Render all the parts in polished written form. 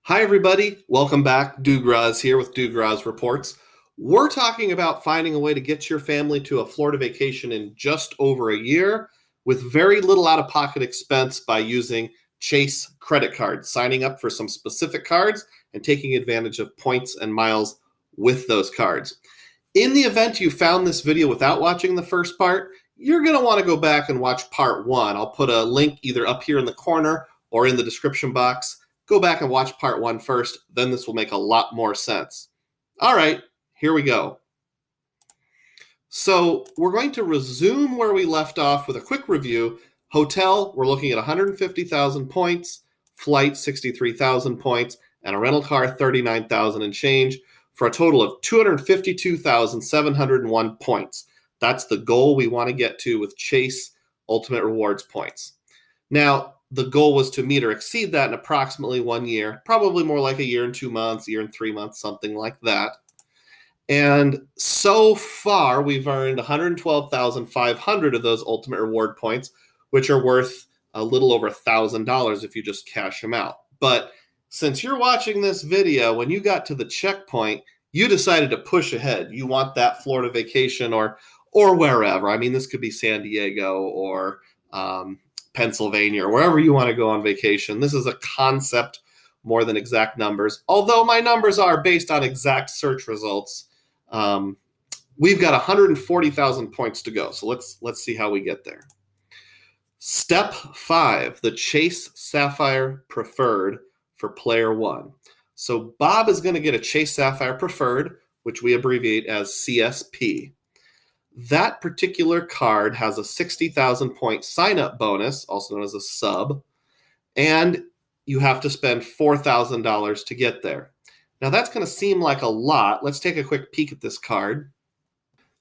Hi, everybody. Welcome back. Dugras here with Dugras Reports. We're talking about finding a way to get your family to a Florida vacation in just over a year with very little out-of-pocket expense by using Chase credit cards, signing up for some specific cards and taking advantage of points and miles with those cards. In the event you found this video without watching the first part, you're going to want to go back and watch part one. I'll put a link either up here in the corner or in the description box. Go back and watch part one first, then this will make a lot more sense. All right, here we go. So we're going to resume where we left off with a quick review. Hotel, we're looking at 150,000 points, flight, 63,000 points, and a rental car, 39,000 and change, for a total of 252,701 points. That's the goal we want to get to with Chase Ultimate Rewards points. Now, the goal was to meet or exceed that in approximately 1 year, probably more like a year and 2 months, a year and 3 months, something like that. And so far, we've earned 112,500 of those ultimate reward points, which are worth a little over $1,000 if you just cash them out. But since you're watching this video, when you got to the checkpoint, you decided to push ahead. You want that Florida vacation or wherever. I mean, this could be San Diego or Pennsylvania or wherever you want to go on vacation. This is a concept more than exact numbers. Although my numbers are based on exact search results, we've got 140,000 points to go. So let's see how we get there. Step 5, the Chase Sapphire Preferred for player 1. So Bob is going to get a Chase Sapphire Preferred, which we abbreviate as CSP. That particular card has a 60,000 point sign-up bonus, also known as a sub, and you have to spend $4,000 to get there. Now that's going to seem like a lot. Let's take a quick peek at this card.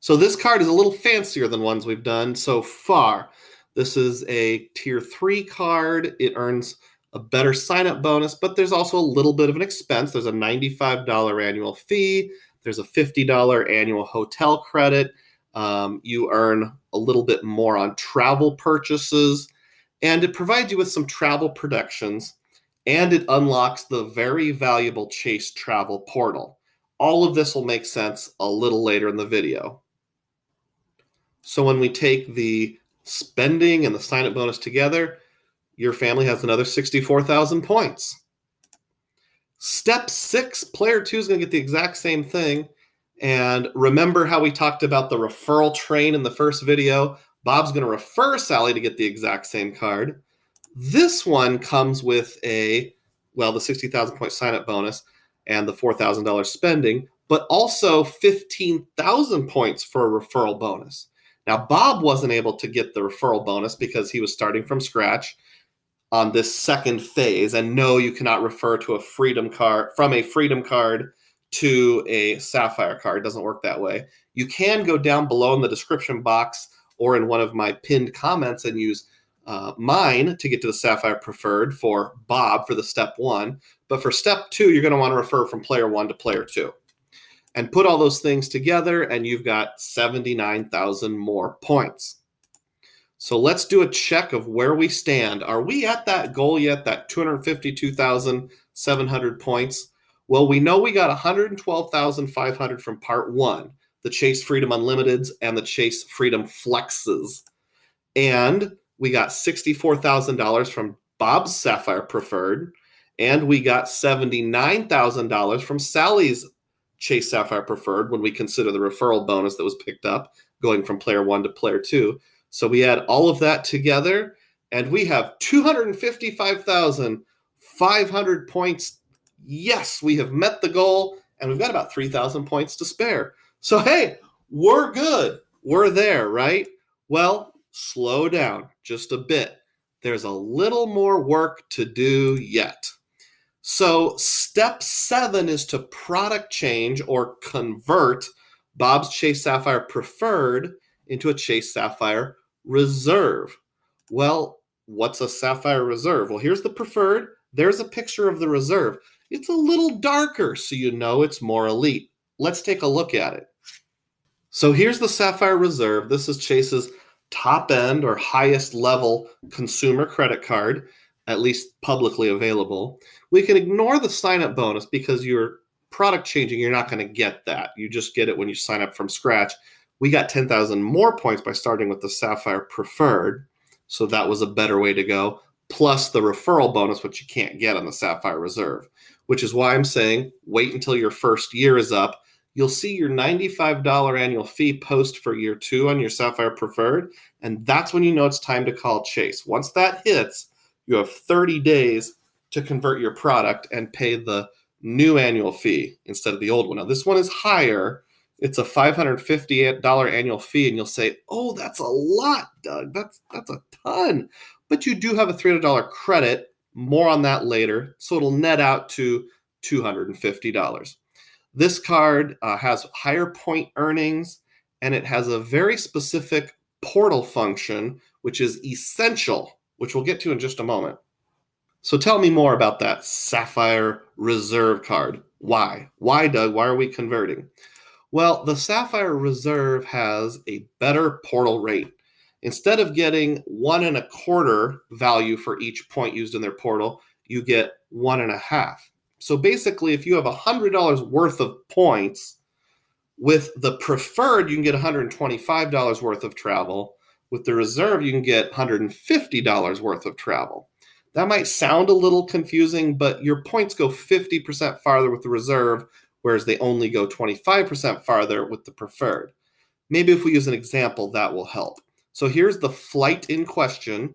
So this card is a little fancier than ones we've done so far. This is a tier 3 card. It earns a better sign-up bonus, but there's also a little bit of an expense. There's a $95 annual fee. There's a $50 annual hotel credit. You earn a little bit more on travel purchases, and it provides you with some travel protections, and it unlocks the very valuable Chase Travel Portal. All of this will make sense a little later in the video. So when we take the spending and the sign-up bonus together, your family has another 64,000 points. Step 6, player 2 is going to get the exact same thing. And remember how we talked about the referral train in the first video? Bob's going to refer Sally to get the exact same card. This one comes with the 60,000 point sign-up bonus and the $4,000 spending, but also 15,000 points for a referral bonus. Now, Bob wasn't able to get the referral bonus because he was starting from scratch on this second phase. And no, you cannot refer to a Freedom card from a Freedom card to a Sapphire card. It doesn't work that way. You can go down below in the description box or in one of my pinned comments and use mine to get to the Sapphire Preferred for Bob for the step 1. But for step 2, you're going to want to refer from player 1 to player 2. And put all those things together, and you've got 79,000 more points. So let's do a check of where we stand. Are we at that goal yet, that 252,700 points? Well, we know we got 112,500 from part 1, the Chase Freedom Unlimiteds and the Chase Freedom Flexes. And we got $64,000 from Bob's Sapphire Preferred, and we got $79,000 from Sally's Chase Sapphire Preferred when we consider the referral bonus that was picked up going from player 1 to player 2. So we add all of that together, and we have 255,500 points. Yes, we have met the goal, and we've got about 3,000 points to spare. So, hey, we're good. We're there, right? Well, slow down just a bit. There's a little more work to do yet. So, step 7 is to product change or convert Bob's Chase Sapphire Preferred into a Chase Sapphire Reserve. Well, what's a Sapphire Reserve? Well, here's the Preferred. There's a picture of the Reserve. It's a little darker, so you know it's more elite. Let's take a look at it. So here's the Sapphire Reserve. This is Chase's top end or highest level consumer credit card. at least publicly available. We can ignore the sign-up bonus because you're product changing. You're not going to get that. You just get it when you sign up from scratch. We got 10,000 more points by starting with the Sapphire Preferred, so that was a better way to go, plus the referral bonus, which you can't get on the Sapphire Reserve, which is why I'm saying wait until your first year is up. You'll see your $95 annual fee post for year 2 on your Sapphire Preferred, and that's when you know it's time to call Chase. Once that hits, you have 30 days to convert your product and pay the new annual fee instead of the old one. Now, this one is higher. It's a $550 annual fee, and you'll say, oh, that's a lot, Doug. That's a ton. But you do have a $300 credit. More on that later. So it'll net out to $250. This card has higher point earnings, and it has a very specific portal function, which is essential, which we'll get to in just a moment. So tell me more about that Sapphire Reserve card. Why? Why, Doug? Why are we converting? Well, the Sapphire Reserve has a better portal rate. Instead of getting 1.25 value for each point used in their portal, you get 1.5. So basically, if you have $100 worth of points, with the Preferred, you can get $125 worth of travel. With the Reserve, you can get $150 worth of travel. That might sound a little confusing, but your points go 50% farther with the Reserve, whereas they only go 25% farther with the Preferred. Maybe if we use an example, that will help. So here's the flight in question.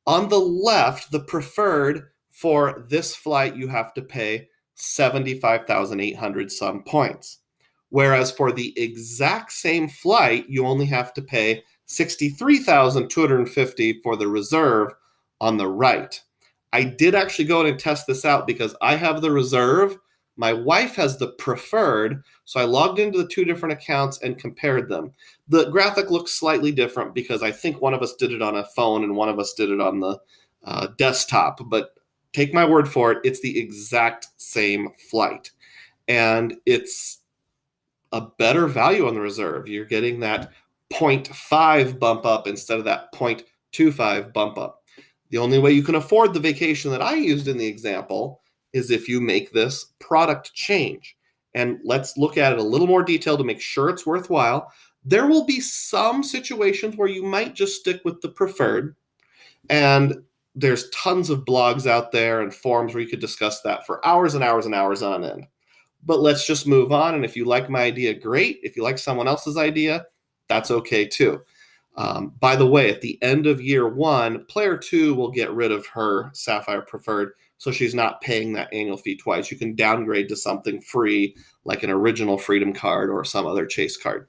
On the left, the Preferred, for this flight, you have to pay 75,800 some points. Whereas for the exact same flight, you only have to pay 63,250 for the Reserve on the right. I did actually go in and test this out because I have the Reserve. My wife has the Preferred, so I logged into the 2 different accounts and compared them. The graphic looks slightly different because I think one of us did it on a phone and one of us did it on the desktop, but take my word for it, it's the exact same flight. And it's a better value on the Reserve. You're getting that 0.5 bump up instead of that 0.25 bump up. The only way you can afford the vacation that I used in the example is if you make this product change. And let's look at it a little more detail to make sure it's worthwhile. There will be some situations where you might just stick with the Preferred, and there's tons of blogs out there and forums where you could discuss that for hours and hours and hours on end. But let's just move on. And if you like my idea, great. If you like someone else's idea, that's okay too. By the way, at the end of year 1, player 2 will get rid of her Sapphire Preferred, so she's not paying that annual fee twice. You can downgrade to something free, like an original Freedom card or some other Chase card.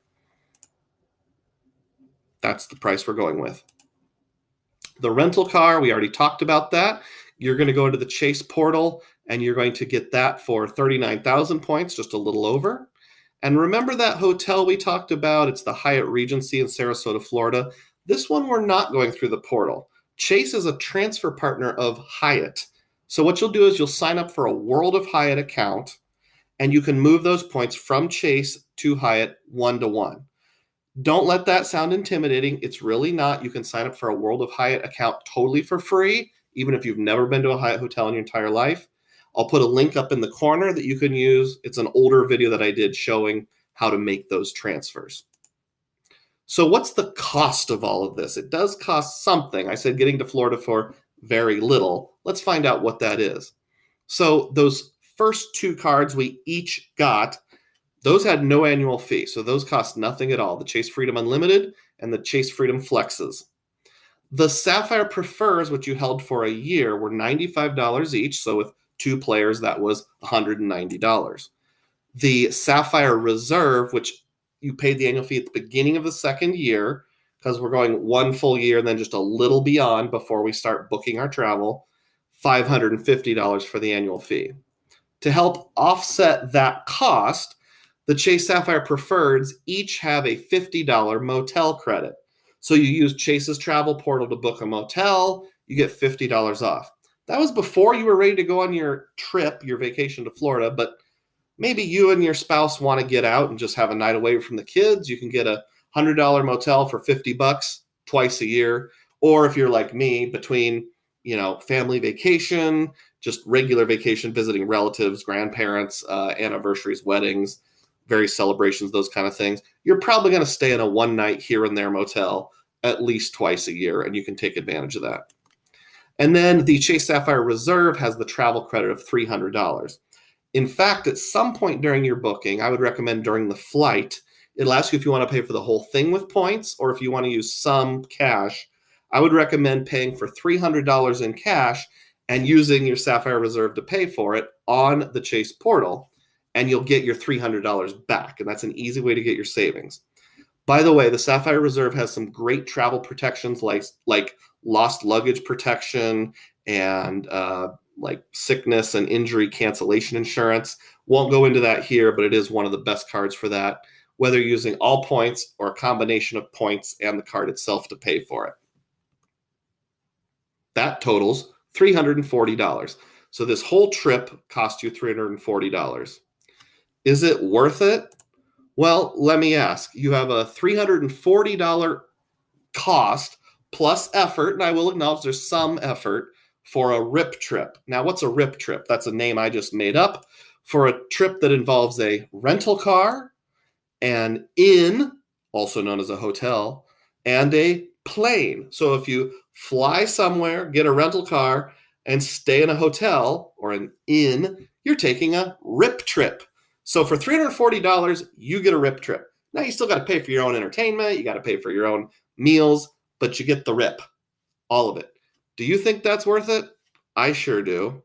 That's the price we're going with. The rental car, we already talked about that. You're going to go into the Chase portal, and you're going to get that for 39,000 points, just a little over. And remember that hotel we talked about? It's the Hyatt Regency in Sarasota, Florida. This one we're not going through the portal. Chase is a transfer partner of Hyatt. So what you'll do is you'll sign up for a World of Hyatt account, and you can move those points from Chase to Hyatt 1-to-1. Don't let that sound intimidating. It's really not. You can sign up for a World of Hyatt account totally for free, even if you've never been to a Hyatt hotel in your entire life. I'll put a link up in the corner that you can use. It's an older video that I did showing how to make those transfers. So what's the cost of all of this? It does cost something. I said getting to Florida for very little. Let's find out what that is. So those first 2 cards we each got, those had no annual fee. So those cost nothing at all. The Chase Freedom Unlimited and the Chase Freedom Flexes. The Sapphire Prefers, which you held for a year, were $95 each. So with 2 players, that was $190. The Sapphire Reserve, which you paid the annual fee at the beginning of the second year, because we're going 1 full year and then just a little beyond before we start booking our travel, $550 for the annual fee. To help offset that cost, the Chase Sapphire Preferreds each have a $50 motel credit. So you use Chase's travel portal to book a motel, you get $50 off. That was before you were ready to go on your trip, your vacation to Florida, but maybe you and your spouse want to get out and just have a night away from the kids. You can get a $100 motel for $50 twice a year. Or if you're like me, between family vacation, just regular vacation, visiting relatives, grandparents, anniversaries, weddings, various celebrations, those kind of things, you're probably going to stay in a one night here and there motel at least twice a year, and you can take advantage of that. And then the Chase Sapphire Reserve has the travel credit of $300. In fact, at some point during your booking, I would recommend during the flight, it'll ask you if you want to pay for the whole thing with points or if you want to use some cash. I would recommend paying for $300 in cash and using your Sapphire Reserve to pay for it on the Chase portal, and you'll get your $300 back. And that's an easy way to get your savings. By the way, the Sapphire Reserve has some great travel protections like lost luggage protection and like sickness and injury cancellation insurance. Won't go into that here, but it is one of the best cards for that, whether you're using all points or a combination of points and the card itself to pay for it. That totals $340. So this whole trip cost you $340. Is it worth it? Well, let me ask. You have a $340 cost plus effort, and I will acknowledge there's some effort for a RIP trip. Now, what's a RIP trip? That's a name I just made up for a trip that involves a rental car, an inn, also known as a hotel, and a plane. So if you fly somewhere, get a rental car, and stay in a hotel or an inn, you're taking a RIP trip. So for $340, you get a RIP trip. Now you still got to pay for your own entertainment, you got to pay for your own meals, but you get the RIP, all of it. Do you think that's worth it? I sure do.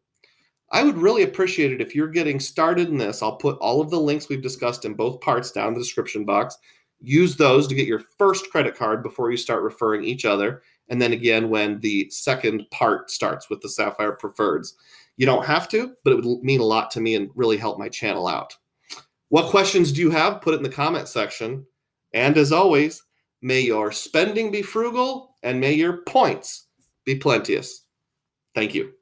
I would really appreciate it if you're getting started in this. I'll put all of the links we've discussed in both parts down in the description box. Use those to get your first credit card before you start referring each other. And then again, when the second part starts with the Sapphire Preferreds. You don't have to, but it would mean a lot to me and really help my channel out. What questions do you have? Put it in the comment section. And as always, may your spending be frugal and may your points be plenteous. Thank you.